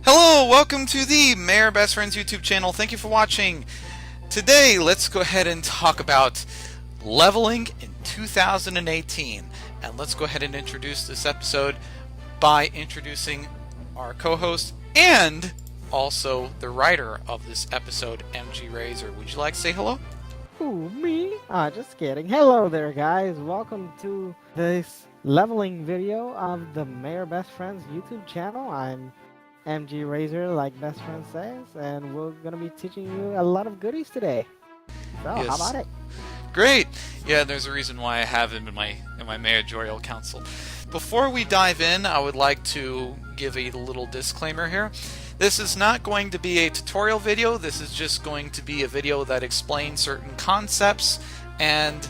Hello, welcome to the Mayor Best Friends YouTube channel. Thank you for watching. Today, let's go ahead and talk about leveling in 2018. And let's go ahead and introduce this episode by introducing our co-host and also the writer of this episode, MG Razor. Would you like to say hello? Who, me? Just kidding. Hello there, guys. Welcome to this leveling video of the Mayor Best Friends YouTube channel. I'm MG Razor, like Best Friend says, and we're gonna be teaching you a lot of goodies today. So, how Yes. about it? Great. Yeah, there's a reason why I have him in my managerial council. Before we dive in, I would like to give a little disclaimer here. This is not going to be a tutorial video. This is just going to be a video that explains certain concepts. And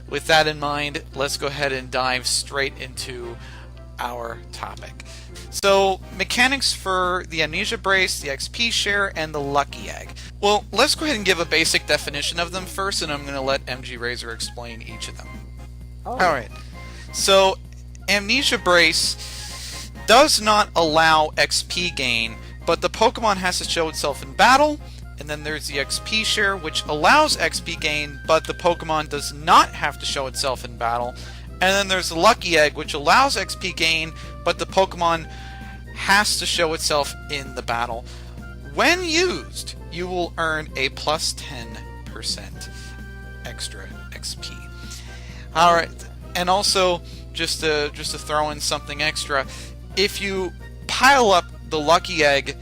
with that in mind, let's go ahead and dive straight into our topic. So, mechanics for the Amnesia Brace, the Exp.Share, and the Lucky Egg. Well, let's go ahead and give a basic definition of them first, and I'm going to let MG Razor explain each of them. Oh, Alright, so Amnesia Brace does not allow XP gain, but the Pokemon has to show itself in battle. And then there's the Exp.Share, which allows XP gain, but the Pokemon does not have to show itself in battle. And then there's the Lucky Egg, which allows XP gain, but the Pokemon has to show itself in the battle. When used, you will earn a plus 10% extra XP. Alright, and also, just to throw in something extra, if you pile up the Lucky Egg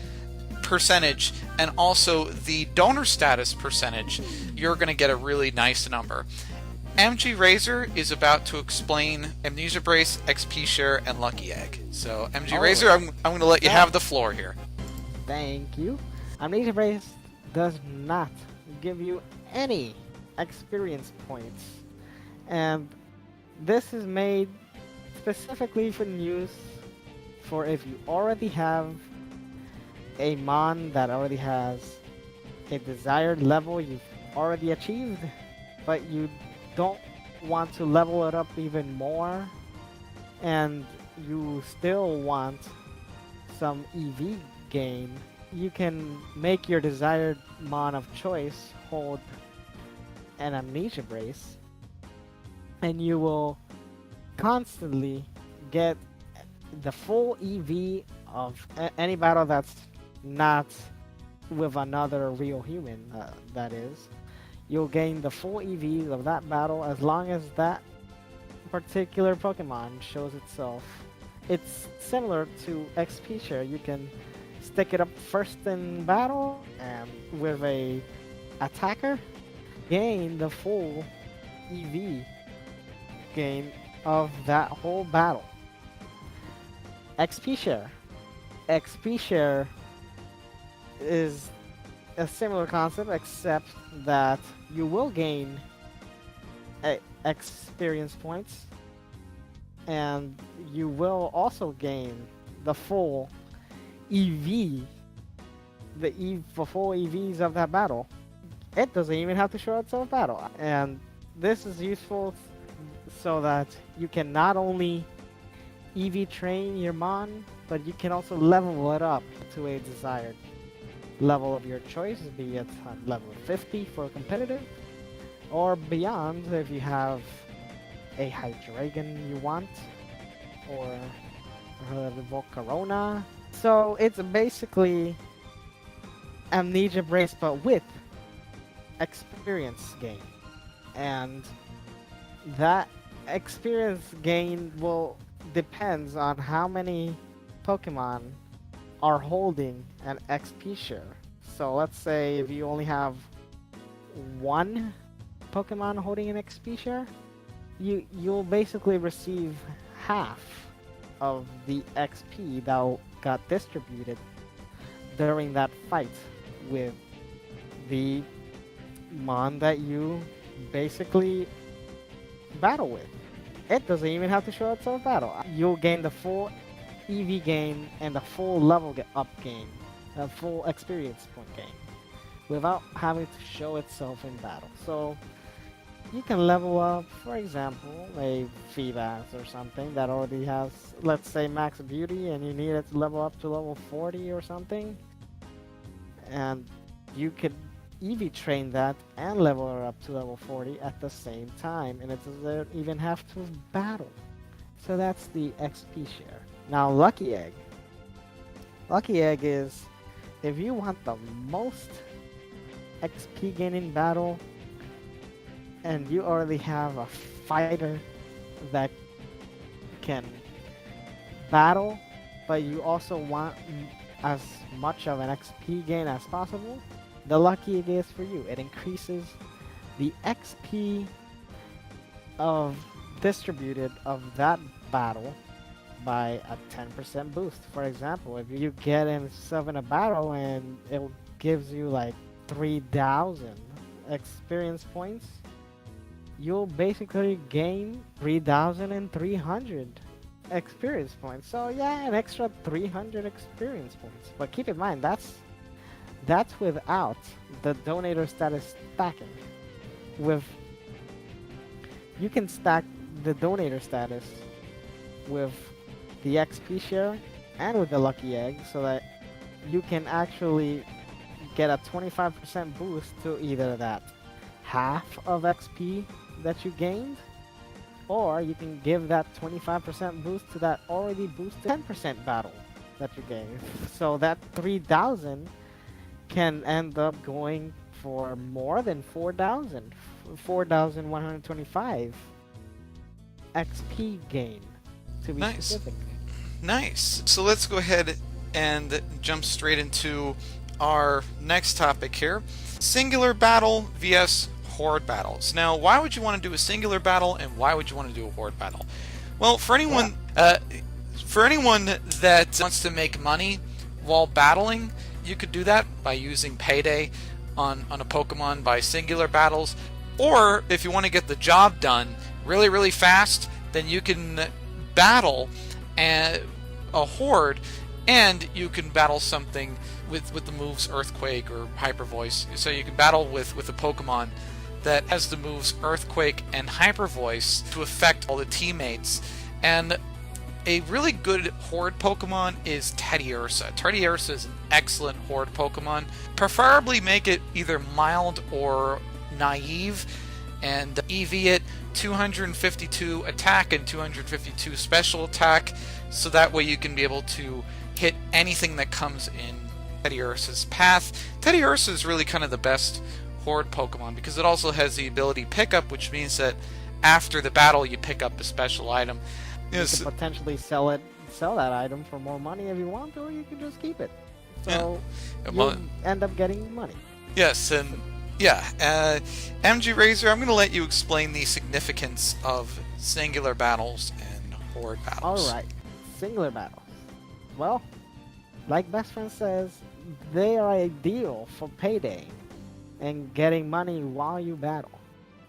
percentage and also the donor status percentage, you're going to get a really nice number. MG Razor is about to explain Amnesia Brace, Exp.Share, and Lucky Egg. So, MG Razor, I'm going to let you have the floor here. thank you. Amnesia Brace does not give you any experience points, and this is made specifically for use for if you already have a mon that already has a desired level you've already achieved, but you don't want to level it up even more, and you still want some EV gain. You can make your desired mon of choice hold an Amnesia Brace, and you will constantly get the full EV of any battle that's not with another real human, that is. You'll gain the full EVs of that battle as long as that particular Pokemon shows itself. It's similar to Exp.Share. You can stick it up first in battle and with a attacker gain the full EV gain of that whole battle. Exp.Share. Exp.Share is a similar concept, except that you will gain experience points, and you will also gain the full EV, the full EVs of that battle. It doesn't even have to show itself in battle, and this is useful so that you can not only EV train your mon, but you can also level it up to a desired level of your choice, be it level 50 for competitive, or beyond if you have a Hydreigon you want, or the Volcarona. So it's basically Amnesia Brace, but with experience gain. And that experience gain will depends on how many Pokemon are holding an Exp.Share. So let's say if you only have one Pokemon holding an Exp.Share, you'll basically receive half of the XP that got distributed during that fight with the mon that you basically battle with. It doesn't even have to show itself in battle. You'll gain the full EV gain and the full level up gain, a full experience point gain, without having to show itself in battle. So you can level up, for example, a Feebas or something that already has, let's say, max beauty, and you need it to level up to level 40 or something. And you could EV train that and level her up to level 40 at the same time, and it doesn't even have to battle. So that's the XP share. Now, Lucky Egg. Lucky Egg is if you want the most XP gain in battle, and you already have a fighter that can battle, but you also want as much of an XP gain as possible, the Lucky Egg is for you. It increases the XP of distributed of that battle by a 10% boost. For example, if you get yourself in a battle and it gives you like 3,000 experience points, you'll basically gain 3,300 experience points. So yeah, an extra 300 experience points. But keep in mind, that's without the donator status stacking. With you can stack the donator status with the XP share and with the Lucky Egg, so that you can actually get a 25% boost to either that half of XP that you gained, or you can give that 25% boost to that already boosted 10% battle that you gained. So that 3,000 can end up going for more than 4,000, 4,125 XP gain, to be Nice. specific. Nice. So let's go ahead and jump straight into our next topic here. Singular battle vs Horde battles. Now, why would you want to do a singular battle, and why would you want to do a Horde battle? Well, for anyone that wants to make money while battling, you could do that by using Payday on a Pokemon by singular battles. Or if you want to get the job done really fast, then you can battle a Horde, and you can battle something with the moves Earthquake or Hyper Voice. So you can battle with a Pokemon that has the moves Earthquake and Hyper Voice to affect all the teammates. And a really good Horde Pokemon is Teddiursa. Teddiursa is an excellent Horde Pokemon. Preferably make it either mild or naive, and EV it 252 attack and 252 special attack, so that way you can be able to hit anything that comes in Teddiursa's path. Teddiursa is really kind of the best Horde Pokemon because it also has the ability Pickup, which means that after the battle you pick up a special item. You could potentially sell that item for more money if you want, or you can just keep it. So you end up getting money. Yes, and yeah, MG Razor, I'm going to let you explain the significance of singular battles and Horde battles. Alright, singular battles. Well, like Bestfriends says, they are ideal for payday and getting money while you battle.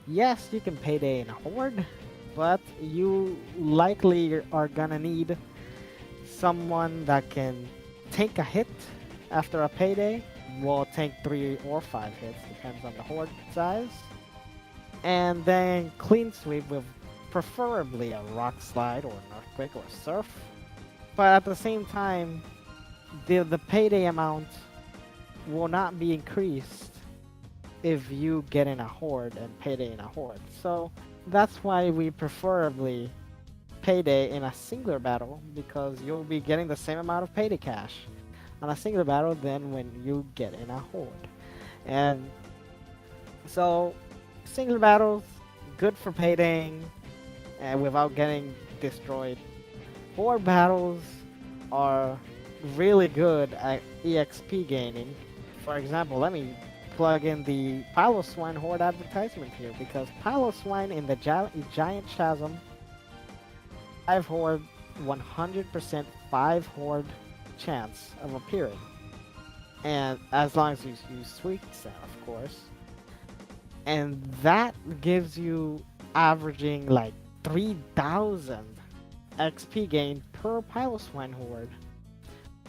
Yes, you can payday in a Horde, but you likely are gonna need someone that can take a hit after a payday. Will take 3 or 5 hits, depends on the Horde size. And then clean sweep with preferably a Rock Slide or an Earthquake or Surf. But at the same time, the payday amount will not be increased if you get in a Horde and payday in a Horde. So that's why we preferably payday in a singular battle, because you'll be getting the same amount of payday cash on a singular battle than when you get in a Horde. And so singular battles, good for paydaying and without getting destroyed. Horde battles are really good at EXP gaining. For example, let me plug in the Piloswine Horde advertisement here, because Piloswine in the Giant Chasm 5 Horde, 100% 5 Horde chance of appearing, and as long as you use Sweet Scent, of course, and that gives you averaging like 3,000 XP gain per Piloswine Horde.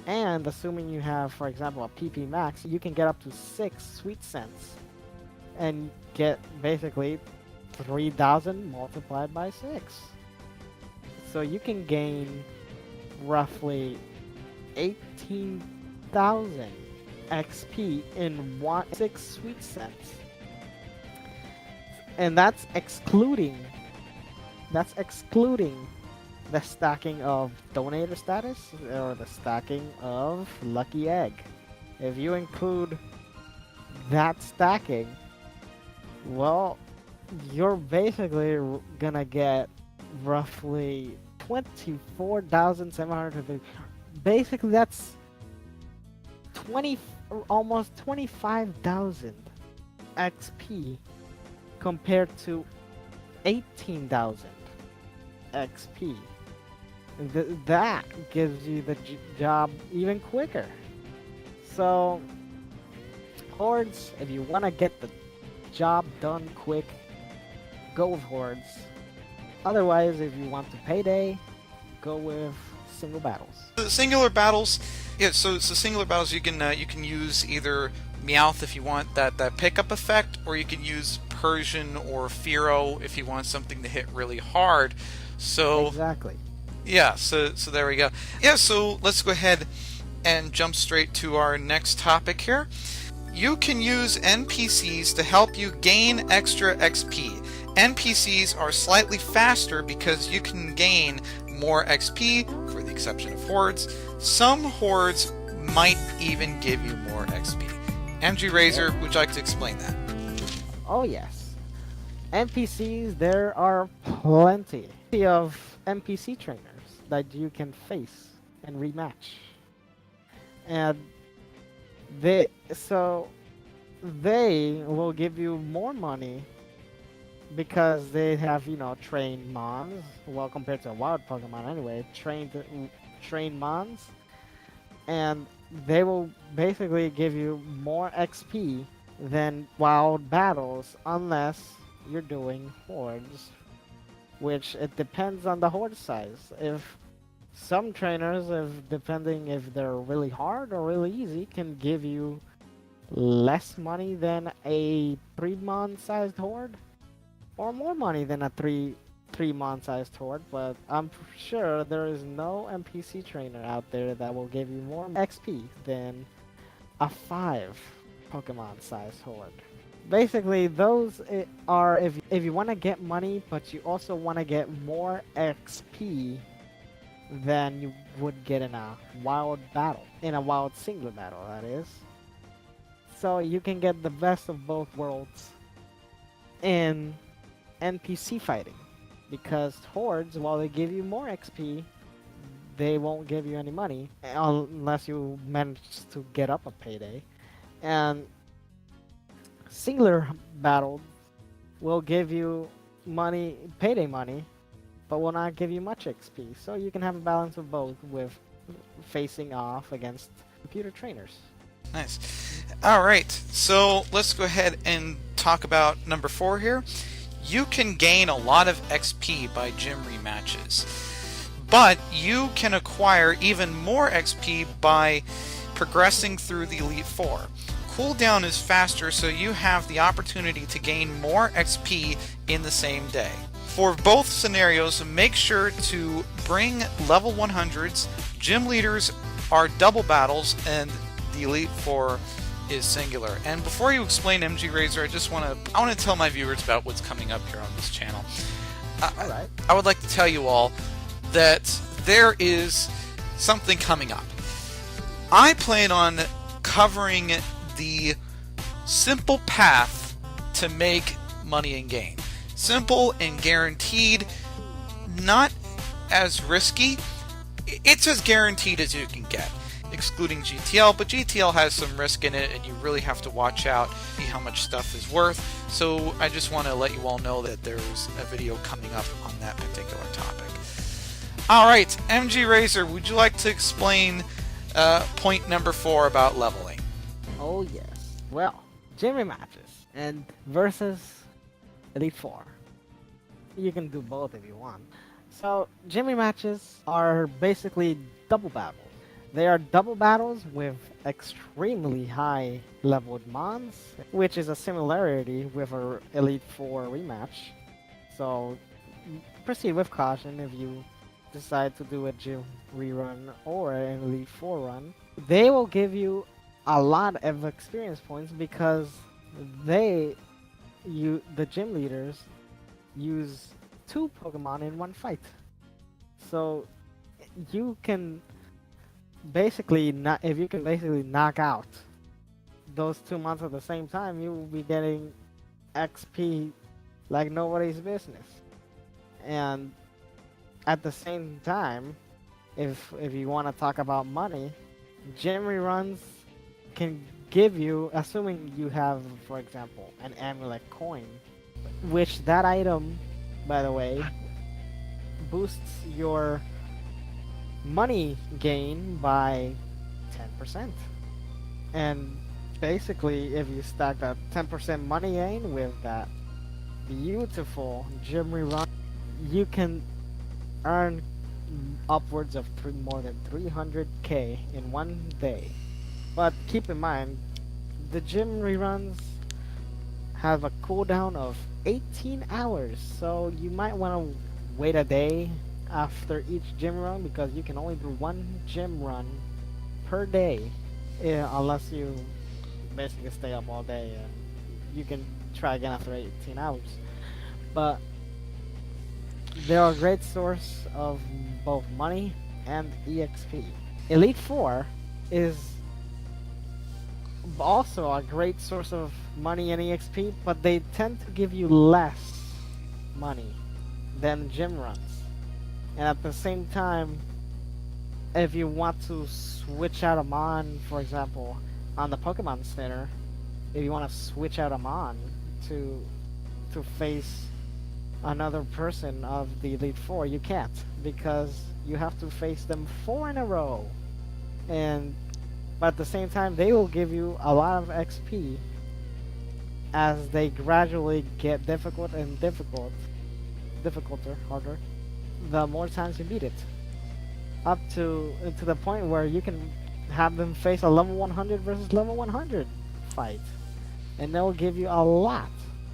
And assuming you have, for example, a PP max, you can get up to 6 Sweet Scents and get basically 3,000 multiplied by 6. So you can gain roughly 18,000 XP in 6 sweet cents. And that's excluding the stacking of donator status or the stacking of lucky egg. If you include that stacking, well, you're basically gonna get roughly 24,750. Basically, that's 20, almost 25,000 XP compared to 18,000 XP. That gives you the job even quicker. So, Hordes, if you want to get the job done quick, go with Hordes. Otherwise, if you want to payday, go with single battles. The singular battles, yeah. So singular battles, you can use either Meowth if you want that pickup effect, or you can use Persian or Fearow if you want something to hit really hard. So Exactly. yeah, so there we go. Yeah, so let's go ahead and jump straight to our next topic here. You can use NPCs to help you gain extra XP. NPCs are slightly faster because you can gain more XP, for the exception of Hordes. Some Hordes might even give you more XP. MG Razor, would you like to explain that? Oh yes. NPCs, there are plenty of NPC trainers that you can face and rematch. And they will give you more money because they have, trained mons. Well, compared to a wild Pokemon anyway, trained mons, and they will basically give you more XP than wild battles unless you're doing hordes, which it depends on the horde size. If some trainers, depending if they're really hard or really easy, can give you less money than a 3-mon sized horde, or more money than a 3-mon sized horde, but I'm sure there is no NPC trainer out there that will give you more XP than a 5 Pokemon sized horde. Basically, those are if you want to get money, but you also want to get more XP than you would get in a wild battle, in a wild singular battle, that is. So you can get the best of both worlds in NPC fighting, because hordes, while they give you more XP, they won't give you any money unless you manage to get up a payday. And singular battle will give you money, payday money, but will not give you much XP. So you can have a balance of both with facing off against computer trainers. Nice. Alright, so let's go ahead and talk about number 4 here. You can gain a lot of XP by gym rematches, but you can acquire even more XP by progressing through the Elite Four. Cooldown is faster, so you have the opportunity to gain more XP in the same day. For both scenarios, make sure to bring level 100s. Gym leaders are double battles, and the Elite Four is singular. And before you explain MG Razor, I want to tell my viewers about what's coming up here on this channel. Alright. I would like to tell you all that there is something coming up. I plan on covering the simple path to make money in game. Simple and guaranteed, not as risky. It's as guaranteed as you can get, excluding GTL, but GTL has some risk in it, and you really have to watch out, see how much stuff is worth. So I just want to let you all know that there's a video coming up on that particular topic. Alright, MG Razor, would you like to explain point number 4 about leveling? Oh yes. Well, gym rematches and versus Elite Four. You can do both if you want. So gym rematches are basically double battles. They are double battles with extremely high leveled mons, which is a similarity with our Elite Four rematch. So proceed with caution if you decide to do a gym rerun or an Elite Four run. They will give you a lot of experience points because the gym leaders use two Pokemon in one fight. So you can if you can basically knock out those 2 months at the same time, you will be getting XP like nobody's business. And at the same time, if you want to talk about money, gym reruns can give you, assuming you have, for example, an amulet coin, which that item, by the way, boosts your money gain by 10%. And basically, if you stack that 10% money gain with that beautiful gym rerun, you can earn upwards of more than 300k in one day. But keep in mind, the gym reruns have a cooldown of 18 hours, so you might want to wait a day after each gym run because you can only do one gym run per day, unless you basically stay up all day. You can try again after 18 hours. But they're a great source of both money and EXP. Elite Four is also a great source of money and EXP, but they tend to give you less money than gym runs. And at the same time, if you want to switch out a Mon, for example, on the Pokemon Center, if you want to switch out a Mon to face another person of the Elite Four, you can't, because you have to face them 4 in a row. But at the same time, they will give you a lot of XP as they gradually get difficulter, harder, the more times you beat it. Up to the point where you can have them face a level 100 versus level 100 fight. And they'll give you a lot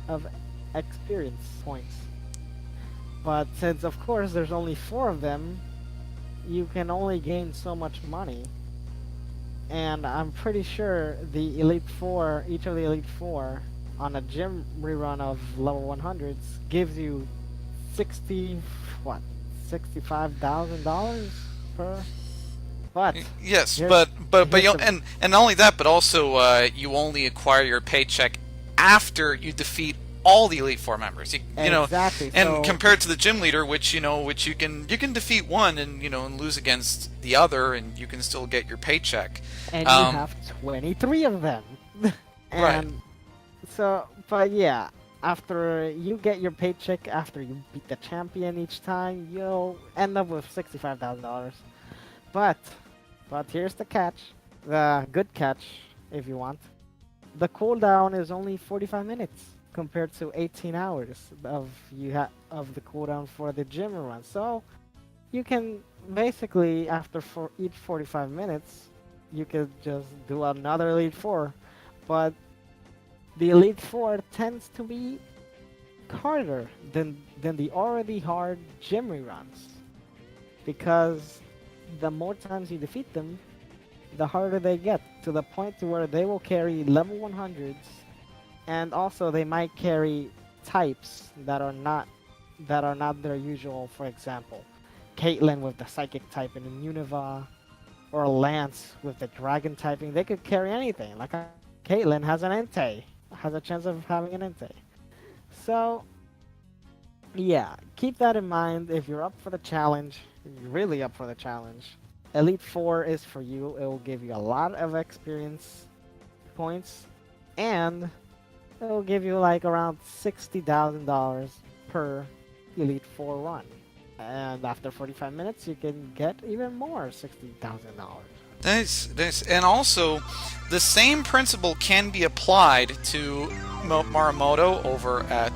of experience points. But since, of course, there's only 4 of them, you can only gain so much money. And I'm pretty sure the Elite Four, each of the Elite Four, on a gym rerun of level 100s gives you $65,000 per. But yes, but you and not only that, but also you only acquire your paycheck after you defeat all the Elite Four members. You know, exactly. and So, compared to the gym leader, which you can defeat one and and lose against the other, and you can still get your paycheck. and you have 23 of them. And Right. so, but yeah, after you get your paycheck, after you beat the champion each time, you'll end up with $65,000. But here's the catch, the good catch, if you want. The cooldown is only 45 minutes compared to 18 hours of the cooldown for the gym run. So you can basically, after each 45 minutes, you could just do another Elite Four. But the Elite Four tends to be harder than the already hard gym reruns, because the more times you defeat them, the harder they get, to the point to where they will carry level 100s, and also they might carry types that are not their usual. For example, Caitlyn with the psychic typing and Unova, or Lance with the dragon typing. They could carry anything. Like Caitlyn has an Entei, has a chance of having an Entei. So yeah, keep that in mind if you're up for the challenge. If you're really up for the challenge, Elite Four is for you. It will give you a lot of experience points, and it will give you like around $60,000 per Elite Four run. And after 45 minutes, you can get even more $60,000. Nice. And also, the same principle can be applied to Maramoto over at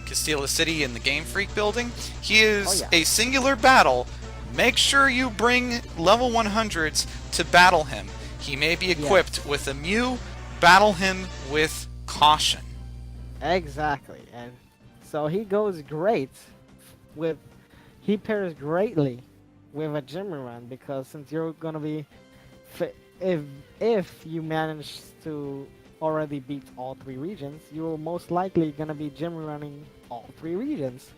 Castilla City in the Game Freak building. He is a singular battle. Make sure you bring level 100s to battle him. He may be equipped with a Mew. Battle him with caution. Exactly. And So he goes great with, he pairs greatly with a gym run, because since you're gonna be, if you manage to already beat all 3 regions, you're most likely gonna be gym running all 3 regions.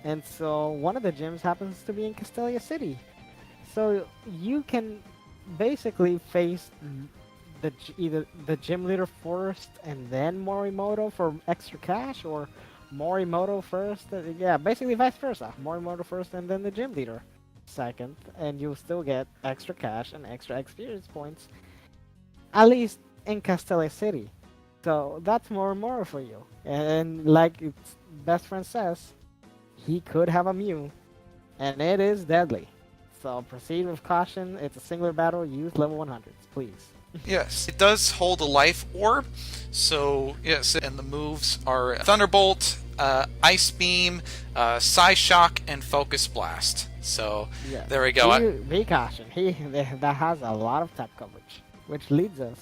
And so one of the gyms happens to be in Castelia City. So you can basically face either the gym leader first and then Morimoto for extra cash, or Morimoto first. Yeah, basically vice versa. Morimoto first and then the gym leader second, and you'll still get extra cash and extra experience points, at least in Castelia City. So that's Morimoto for you. And like its best friend says, he could have a Mew, and it is deadly. So proceed with caution. It's a singular battle. Use level 100s, please. Yes, it does hold a life orb. So yes, and the moves are Thunderbolt, Ice Beam, Psyshock, and Focus Blast. So Yeah. there we go. Be caution. That has a lot of tap coverage, which leads us,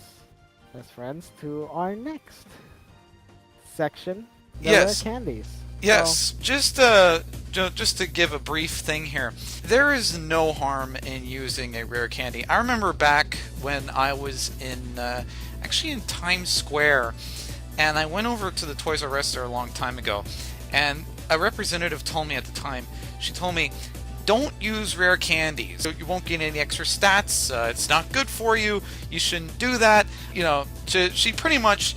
as friends, to our next section. The Yes. rare candies. Yes, just to give a brief thing here, there is no harm in using a rare candy. I remember back when I was in actually in Times Square, and I went over to the Toys R Us store a long time ago, and a representative told me at the time, she told me, don't use rare candies. You won't gain any extra stats. It's not good for you. You shouldn't do that. You know, she pretty much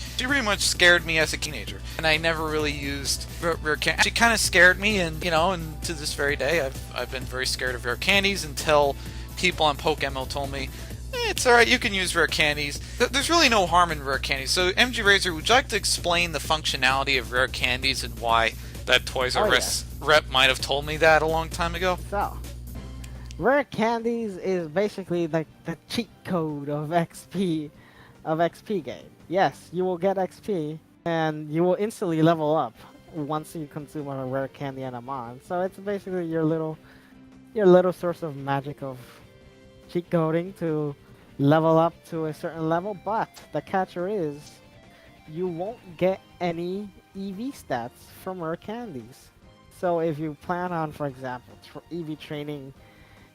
scared me as a teenager, and I never really used rare candies. She kind of scared me, and and to this very day, I've been very scared of rare candies until people on PokeMMO told me, it's alright, you can use rare candies. There's really no harm in rare candies. So, MG Razor, would you like to explain the functionality of rare candies and why that Toys R Us rep might have told me that a long time ago? So, rare candies is basically like the cheat code of XP game. Yes, you will get XP, and you will instantly level up once you consume a rare candy and a mon. So it's basically your little source of magic of cheat coding to level up to a certain level. But the catcher is, you won't get any EV stats from rare candies. So if you plan on, for example, EV training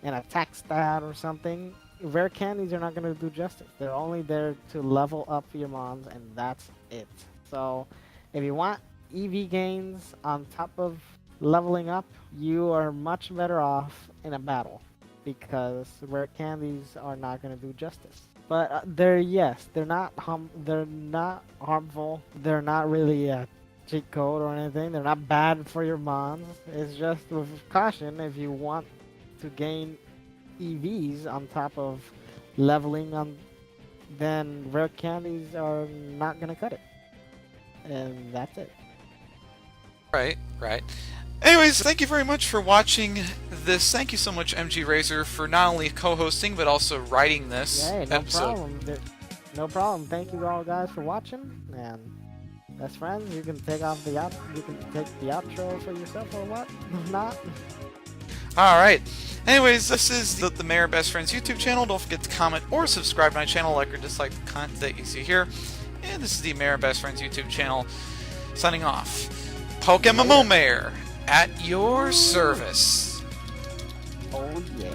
an attack stat or something, rare candies are not going to do justice. They're only there to level up your mons, and that's it. So if you want EV gains on top of leveling up, you are much better off in a battle, because rare candies are not going to do justice. But they're not harmful. They're not really a cheat code or anything. They're not bad for your mons. It's just with caution. If you want to gain EVs on top of leveling on, then rare candies are not gonna cut it. And that's it. Right. Anyways, thank you very much for watching this. Thank you so much, MG Razor, for not only co-hosting but also writing this episode. No problem. Thank you all guys for watching, and best friends, you can take the outro for yourself or what? If not. Alright. Anyways, this is the Mayor Best Friends YouTube channel. Don't forget to comment or subscribe to my channel, like or dislike the content that you see here. And this is the Mayor Best Friends YouTube channel, signing off. PokeMMO Mayor, at your service. Oh yeah.